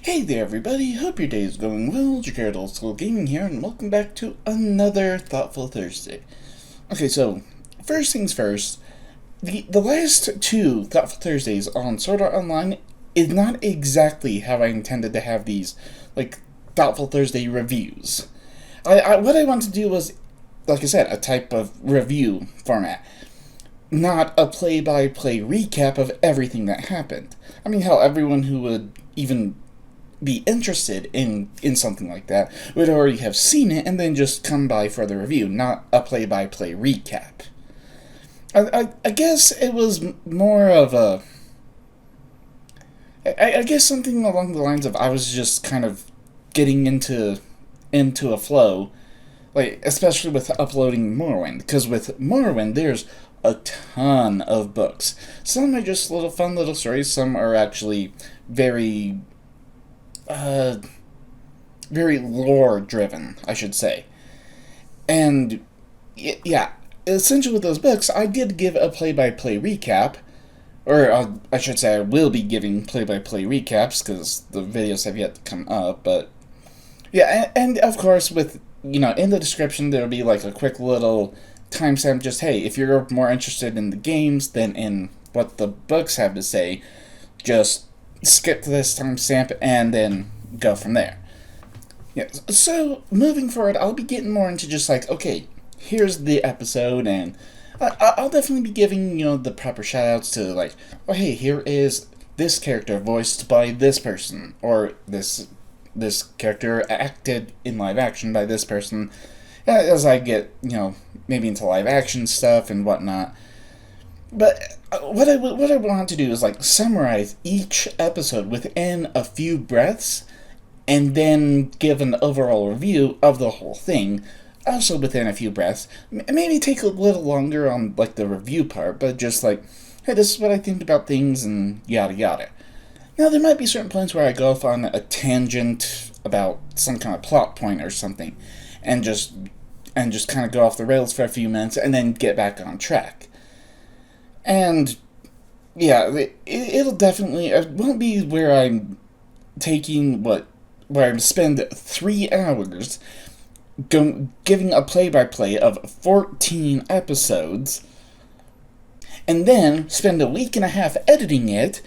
Hey there everybody, hope your day is going well. Jared Old School Gaming here, and welcome back to another Thoughtful Thursday. Okay, so, first things first, the last two Thoughtful Thursdays on Sword Art Online is not exactly how I intended to have these, Thoughtful Thursday reviews. What I wanted to do was, like I said, a type of review format. Not a play-by-play recap of everything that happened. I mean, hell, everyone who would even be interested in something like that would already have seen it and then just come by for the review, not a play-by-play recap. I guess it was more of a... I guess something along the lines of I was just kind of getting into a flow, especially with uploading Morrowind, because with Morrowind there's a ton of books. Some are just little fun little stories, some are actually very lore-driven, I should say. And, yeah, essentially with those books, I did give a play-by-play recap, or I should say I will be giving play-by-play recaps, because the videos have yet to come up, but, yeah, and of course, with, in the description, there'll be, a quick little timestamp, just, hey, if you're more interested in the games than in what the books have to say, just skip to this timestamp and then go from there. Yeah, so moving forward, I'll be getting more into just okay, here's the episode, and I'll definitely be giving, the proper shoutouts to oh hey, here is this character voiced by this person, or this character acted in live action by this person, as I get, maybe into live action stuff and whatnot. But what I want to do is summarize each episode within a few breaths, and then give an overall review of the whole thing, also within a few breaths. Maybe take a little longer on the review part, but just hey, this is what I think about things, and yada yada. Now there might be certain points where I go off on a tangent about some kind of plot point or something, and just kind of go off the rails for a few minutes, and then get back on track. And, yeah, it'll definitely, it won't be where I'm taking where I spend 3 hours giving a play-by-play of 14 episodes, and then spend a week and a half editing it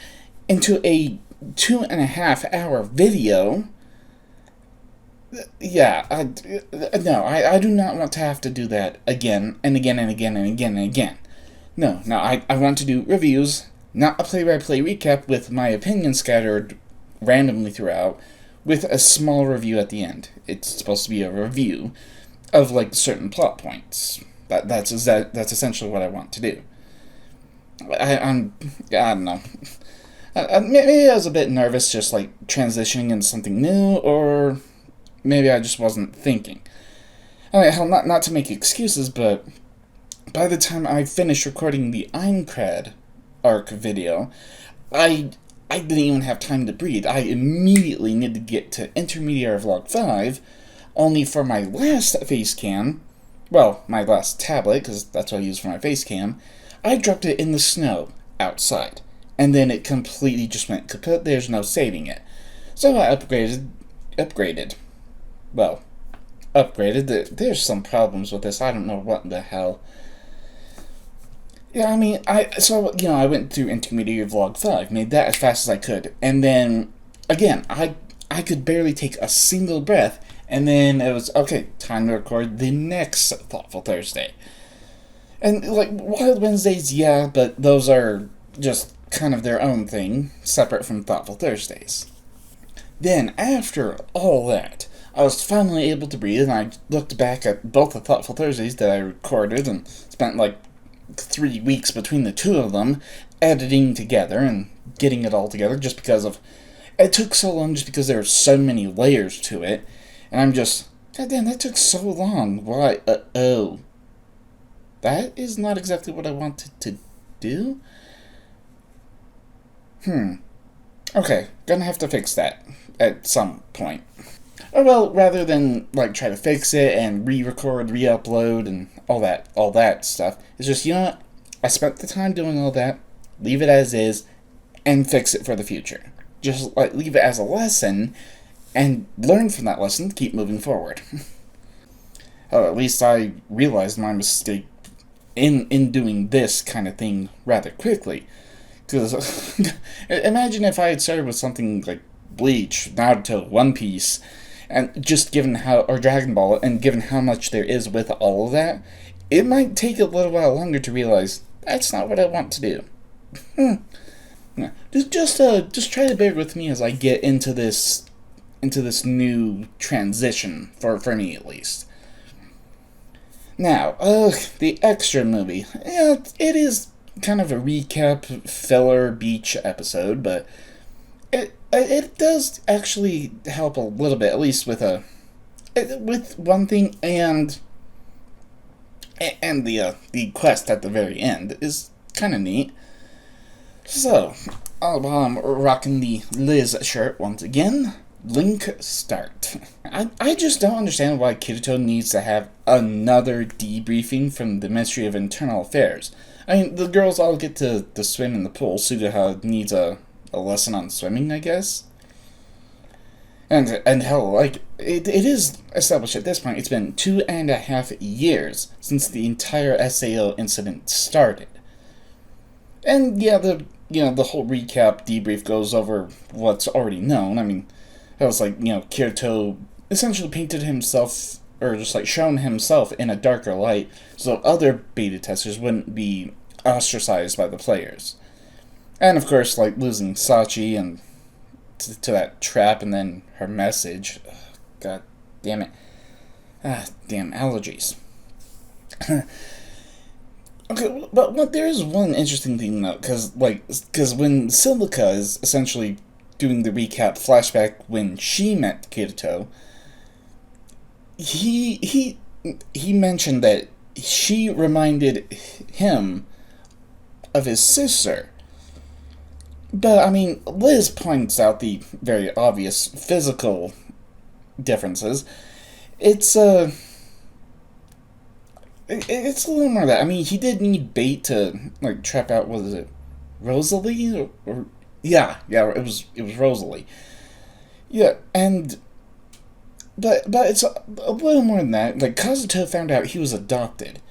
into a 2.5-hour video. Yeah, no, I do not want to have to do that again, and again, and again, and again, and again. No, I want to do reviews, not a play-by-play recap with my opinions scattered randomly throughout, with a small review at the end. It's supposed to be a review of, certain plot points. That's essentially what I want to do. I don't know. Maybe I was a bit nervous just, transitioning into something new, or maybe I just wasn't thinking. I mean, hell, not to make excuses, but by the time I finished recording the Aincrad arc video, I didn't even have time to breathe. I immediately needed to get to Intermediary Vlog 5, only for my last face cam, well, my last tablet, because that's what I use for my face cam, I dropped it in the snow outside, and then it completely just went kaput. There's no saving it. So I upgraded. There's some problems with this. I don't know what the hell. Yeah, I mean, I went through Intermediary Vlog 5, made that as fast as I could, and then, again, I could barely take a single breath, and then it was, okay, time to record the next Thoughtful Thursday. And, Wild Wednesdays, yeah, but those are just kind of their own thing, separate from Thoughtful Thursdays. Then, after all that, I was finally able to breathe, and I looked back at both the Thoughtful Thursdays that I recorded, and spent, 3 weeks between the two of them, editing together and getting it all together, just because it took so long, just because there were so many layers to it, and I'm just, goddamn, that took so long. Why? That is not exactly what I wanted to do? Okay, gonna have to fix that at some point. Or, well, rather than, try to fix it and re-record, re-upload, and all that stuff, it's just, you know what? I spent the time doing all that, leave it as is, and fix it for the future. just like leave it as a lesson and learn from that lesson to keep moving forward. At least I realized my mistake in doing this kind of thing rather quickly. Because imagine if I had started with something like Bleach, Naruto, One Piece, and just given how, or Dragon Ball, and given how much there is with all of that, it might take a little while longer to realize that's not what I want to do. Yeah. Just try to bear with me as I get into this new transition for me at least. Now, the extra movie. Yeah, it is kind of a recap filler beach episode, but it does actually help a little bit, at least with one thing, and the quest at the very end is kind of neat. So, while I'm rocking the Liz shirt once again, Link start. I just don't understand why Kirito needs to have another debriefing from the Ministry of Internal Affairs. I mean, the girls all get to swim in the pool. Sugaha needs a lesson on swimming, I guess. And hell, like, it is established at this point, it's been 2.5 years since the entire SAO incident started. And yeah, the whole recap debrief goes over what's already known. I mean, it was like, Kirito essentially painted himself, or just like shown himself in a darker light, so other beta testers wouldn't be ostracized by the players. And of course, like losing Sachi and to that trap, and then her message. God damn it. Damn allergies. Okay, but there is one interesting thing though, because when Silica is essentially doing the recap flashback when she met Kirito, he mentioned that she reminded him of his sister. But, I mean, Liz points out the very obvious physical differences. It's a little more of that. I mean, he did need bait to, like, trap out, was it Rosalie? Yeah, it was Rosalie. Yeah, and... But it's a little more than that. Like, Kazuto found out he was adopted.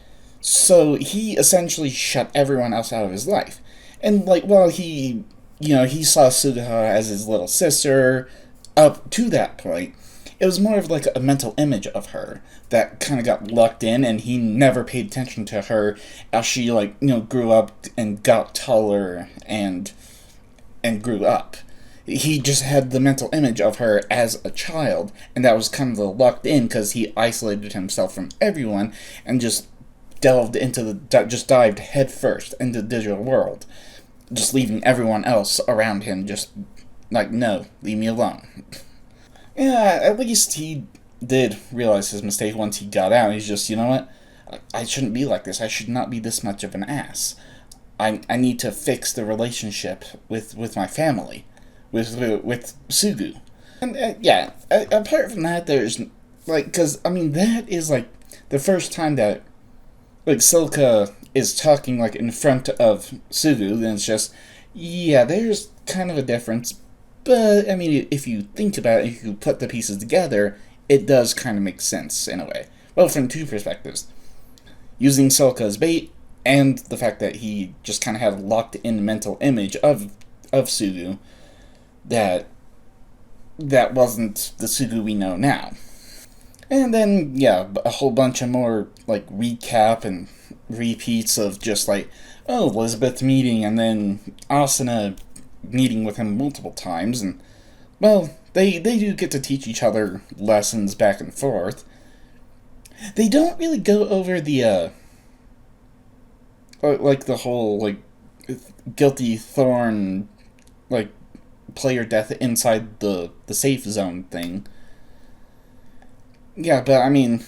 So he essentially shut everyone else out of his life. And, like, while he saw Sugaha as his little sister up to that point, it was more of like a mental image of her that kind of got locked in, and he never paid attention to her as she, grew up and got taller and grew up. He just had the mental image of her as a child, and that was kind of the locked in because he isolated himself from everyone and just dived headfirst into the digital world, just leaving everyone else around him just like, no, leave me alone. Yeah, at least he did realize his mistake once he got out. He's just, you know what? I shouldn't be like this. I should not be this much of an ass. I need to fix the relationship with my family, with Sugu. And apart from that, there's because I mean that is like the first time that Silka is talking in front of Sugu. Then it's just there's kind of a difference. But I mean, if you think about it, if you put the pieces together, it does kind of make sense in a way. Well, from two perspectives: using Silka as bait, and the fact that he just kind of had a locked-in mental image of Sugu that wasn't the Sugu we know now. And then, a whole bunch of more, recap and repeats of just, Elizabeth meeting, and then Asuna meeting with him multiple times, and, well, they do get to teach each other lessons back and forth. They don't really go over the, the whole, guilty thorn, player death inside the safe zone thing. Yeah, but I mean,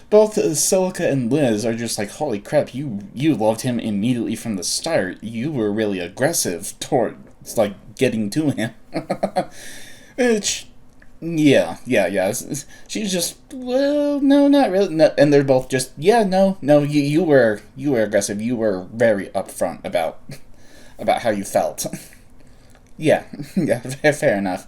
both Silica and Liz are just like, holy crap, you loved him immediately from the start. You were really aggressive towards, getting to him. Which, yeah. She's just, well, no, not really. No. And they're both just, no, you were aggressive. You were very upfront about how you felt. Yeah, yeah, fair enough.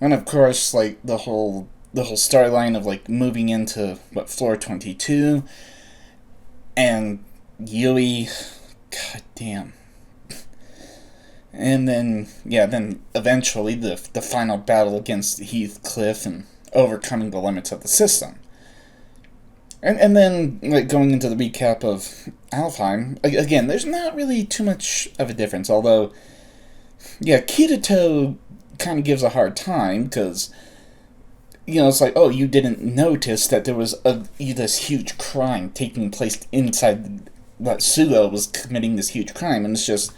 And of course, like the whole storyline of like moving into what floor 22 and Yui, god damn. And then yeah, then eventually the final battle against Heathcliff and overcoming the limits of the system. And then, like, going into the recap of Alfheim, again, there's not really too much of a difference, although, yeah, Kirito kind of gives a hard time, because, it's like, oh, you didn't notice that there was this huge crime taking place inside, that Sugo was committing this huge crime, and it's just,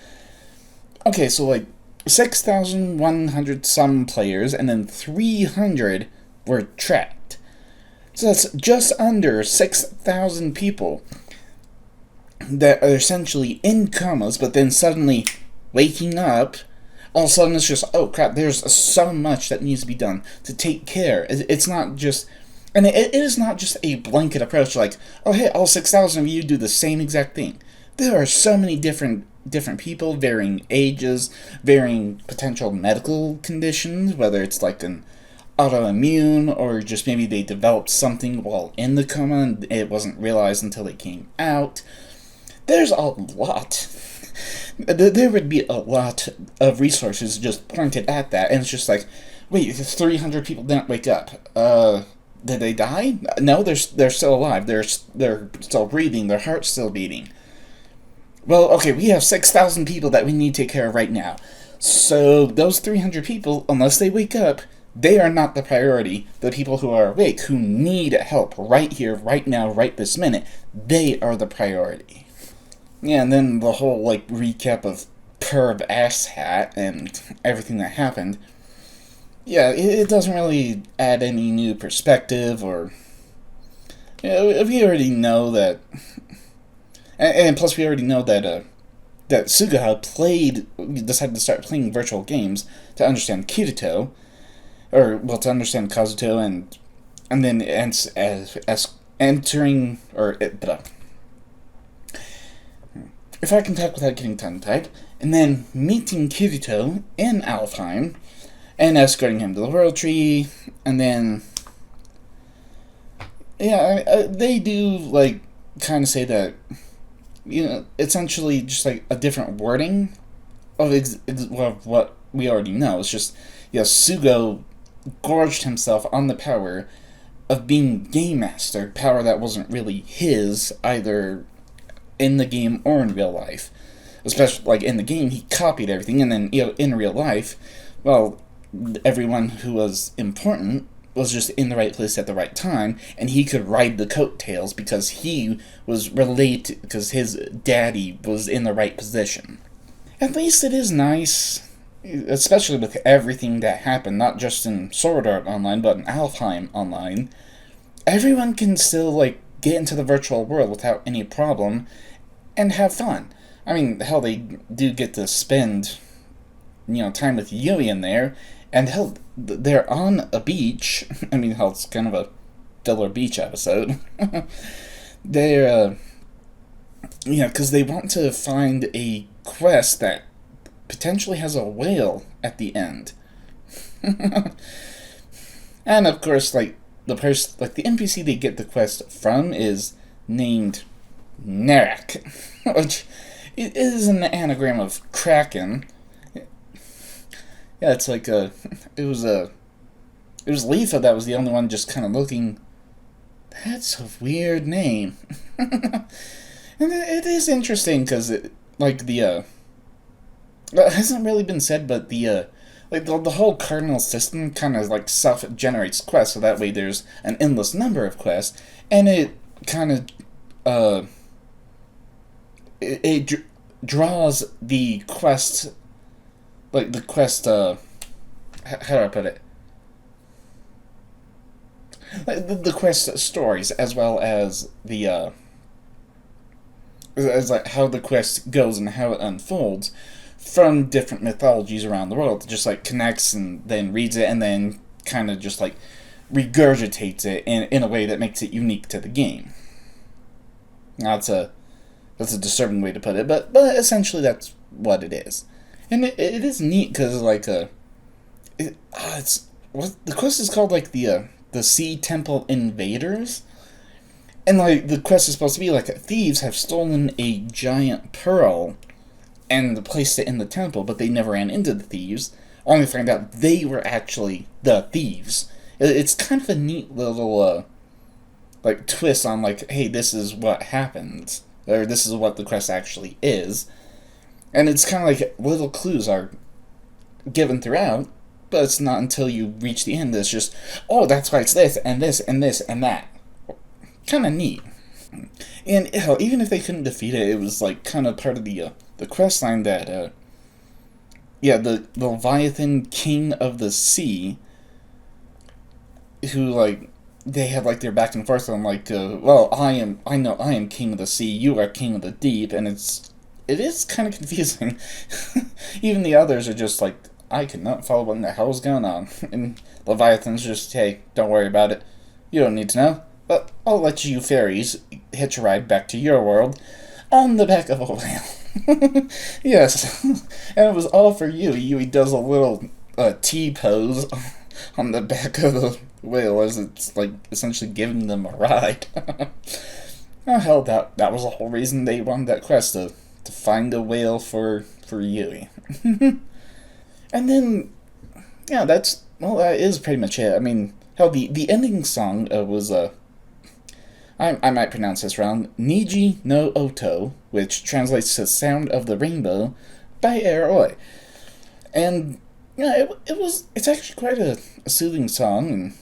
okay, so, like, 6,100 some players, and then 300 were trapped. So that's just under 6,000 people that are essentially in comas, but then suddenly waking up. All of a sudden it's just, oh crap, there's so much that needs to be done to take care. It's not just, and it is not just a blanket approach like, oh hey, all 6,000 of you do the same exact thing. There are so many different people, varying ages, varying potential medical conditions, whether it's like an autoimmune, or just maybe they developed something while in the coma and it wasn't realized until they came out. There's a lot. There would be a lot of resources just pointed at that, and it's just like, wait, 300 people didn't wake up. Did they die? No, they're still alive. They're still breathing. Their heart's still beating. Well, okay, we have 6,000 people that we need to take care of right now. So those 300 people, unless they wake up, they are not the priority. The people who are awake, who need help right here, right now, right this minute, they are the priority. Yeah, and then the whole, like, recap of Perv Asshat and everything that happened. Yeah, it doesn't really add any new perspective, or... if we already know that... And plus we already know that, that Sugaha decided to start playing virtual games to understand Kirito, or, well, to understand Kazuto, and then as entering, or, if I can talk without getting tongue-tied, and then meeting Kirito in Alfheim, and escorting him to the World Tree, and then, yeah, they do, like, kind of say that, essentially just, like, a different wording of what we already know. It's just, Sugo gorged himself on the power of being Game Master, power that wasn't really his, either in the game or in real life. Especially, like, in the game, he copied everything, and then, in real life, well, everyone who was important was just in the right place at the right time, and he could ride the coattails because he was related, because his daddy was in the right position. At least it is nice, especially with everything that happened, not just in Sword Art Online, but in Alfheim Online, everyone can still, like, get into the virtual world without any problem and have fun. I mean, hell, they do get to spend, time with Yui in there, and hell, they're on a beach. I mean, hell, it's kind of a filler beach episode. They're, because they want to find a quest that potentially has a whale at the end. And of course, like, the NPC they get the quest from is named Narak, which is an anagram of Kraken. Yeah, it's like it was Leafa that was the only one just kind of looking, that's a weird name. And it is interesting, because it hasn't really been said, but the whole cardinal system kind of, like, self-generates quests, so that way there's an endless number of quests, and it kind of, it draws the quest, like, the quest, how do I put it? Like, the quest stories, as well as the, as, like, how the quest goes and how it unfolds, from different mythologies around the world. It just, like, connects and then reads it and then kind of just, like, regurgitates it in a way that makes it unique to the game. Now, that's a disturbing way to put it, but essentially that's what it is. And it is neat because like it's what the quest is called, like the Sea Temple Invaders, and like the quest is supposed to be like thieves have stolen a giant pearl and placed it in the temple, but they never ran into the thieves. Only to find out they were actually the thieves. It's kind of a neat little like twist on like, hey, this is what happens, or this is what the quest actually is, and it's kind of like little clues are given throughout, but it's not until you reach the end that it's just, oh, that's why it's this and this and this and that. Kind of neat. And hell, even if they couldn't defeat it, it was like kind of part of the quest line that the Leviathan King of the Sea, who like they had like their back and forth on like, well, I know I am King of the Sea, you are King of the Deep, and it is kind of confusing. Even the others are just like, I cannot follow what the hell's going on, and Leviathan's just, hey, don't worry about it, you don't need to know, but I'll let you fairies hitch a ride back to your world on the back of a whale. Yes, and it was all for you. Yui does a little T pose on the back of the whale as it's like essentially giving them a ride. Oh hell, that was the whole reason they wanted that quest, to find a whale for Yui. And then, yeah, that is pretty much it. I mean, hell, the ending song was I might pronounce this wrong, Niji no Oto, which translates to Sound of the Rainbow by Aoi. And yeah, it's actually quite a soothing song, and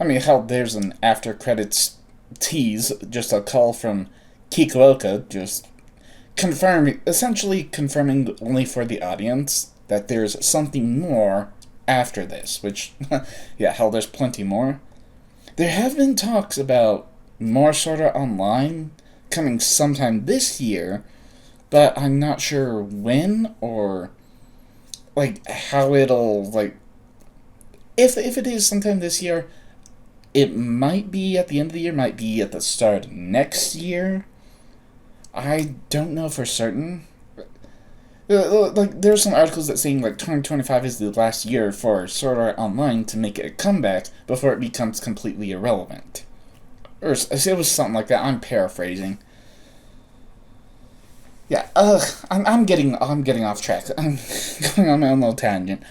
I mean, hell, there's an after credits tease, just a call from Kikuoka, just essentially confirming only for the audience that there's something more after this, which, yeah, hell, there's plenty more. There have been talks about more Sword Art Online coming sometime this year, but I'm not sure when or like how it'll like. If it is sometime this year, it might be at the end of the year, might be at the start of next year. I don't know for certain. Like there's some articles that saying like 2025 is the last year for Sword Art Online to make a comeback before it becomes completely irrelevant. Or it was something like that. I'm paraphrasing. Yeah, I'm getting off track. I'm going on my own little tangent.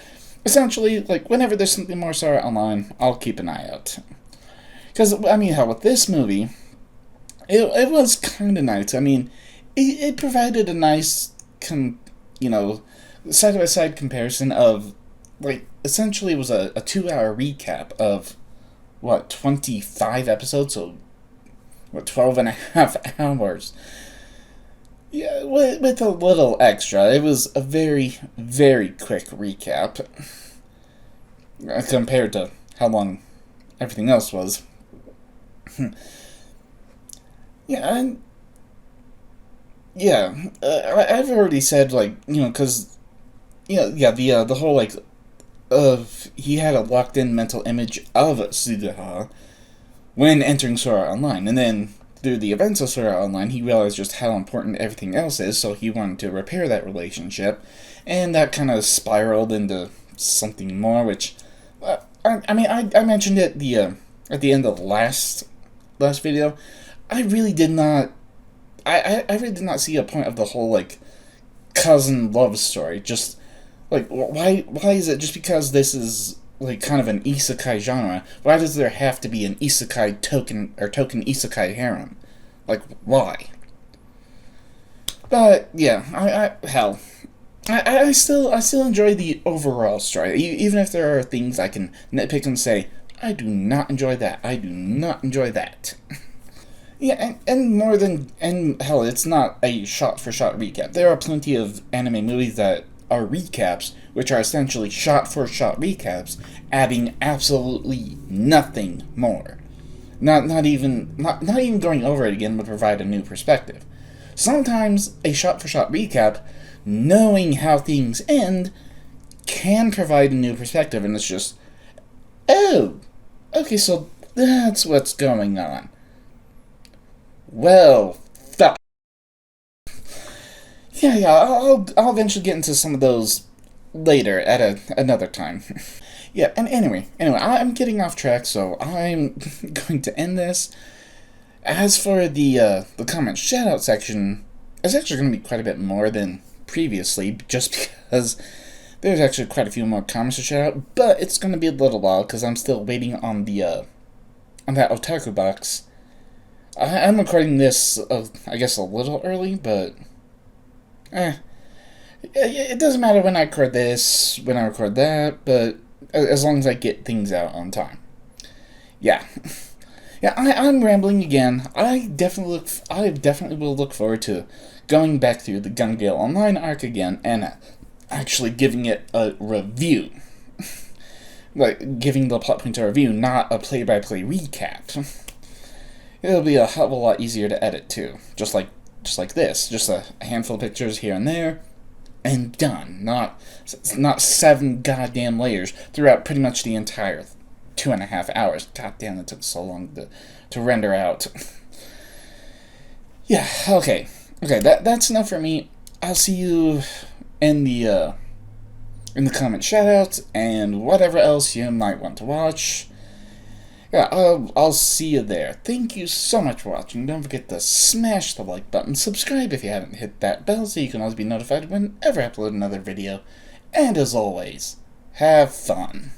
Essentially, like whenever there's something more Sword Art Online, I'll keep an eye out. Because I mean, hell, with this movie, it was kind of nice. I mean, it provided a nice side by side comparison of like essentially it was a 2 hour recap of what 25 episodes, so what 12 and a half hours. Yeah, with a little extra. It was a very, very quick recap compared to how long everything else was. Yeah, and yeah, I've already said like because the whole like of he had a locked in mental image of Sugaha when entering Sword Art Online, and then through the events of Sword Art Online, he realized just how important everything else is, so he wanted to repair that relationship, and that kind of spiraled into something more, which, I mentioned it at the end of the last video. I really did not, I really did not see a point of the whole, like, cousin love story. Just, like, why is it just because this is like kind of an isekai genre, why does there have to be an isekai token isekai harem? Like, why? But yeah, I still enjoy the overall story, even if there are things I can nitpick and say I do not enjoy that. I do not enjoy that. Yeah, and hell, it's not a shot for shot recap. There are plenty of anime movies that are recaps, which are essentially shot-for-shot recaps, adding absolutely nothing more. Not even going over it again would provide a new perspective. Sometimes a shot-for-shot recap, knowing how things end, can provide a new perspective, and it's just, oh, okay, so that's what's going on. Well, fuck. yeah, I'll eventually get into some of those later at another time. Yeah, and anyway, I'm getting off track, so I'm going to end this. As for the comment shoutout section, it's actually going to be quite a bit more than previously, just because there's actually quite a few more comments to shout out, but it's going to be a little while because I'm still waiting on the on that otaku box. I'm recording this, I guess, a little early, but it doesn't matter when I record this, when I record that, but as long as I get things out on time. Yeah. Yeah, I'm rambling again. I definitely will look forward to going back through the Gun Gale Online arc again and actually giving it a review. Like, giving the plot point a review, not a play-by-play recap. It'll be a hell of a lot easier to edit, too. Just like this. Just a handful of pictures here and there, and done. Not 7 goddamn layers throughout pretty much the entire 2.5 hours. God damn, it took so long to render out. Yeah, okay. Okay, that's enough for me. I'll see you in the comment shoutouts and whatever else you might want to watch. Yeah, I'll see you there. Thank you so much for watching. Don't forget to smash the like button, subscribe if you haven't hit that bell so you can always be notified whenever I upload another video. And as always, have fun.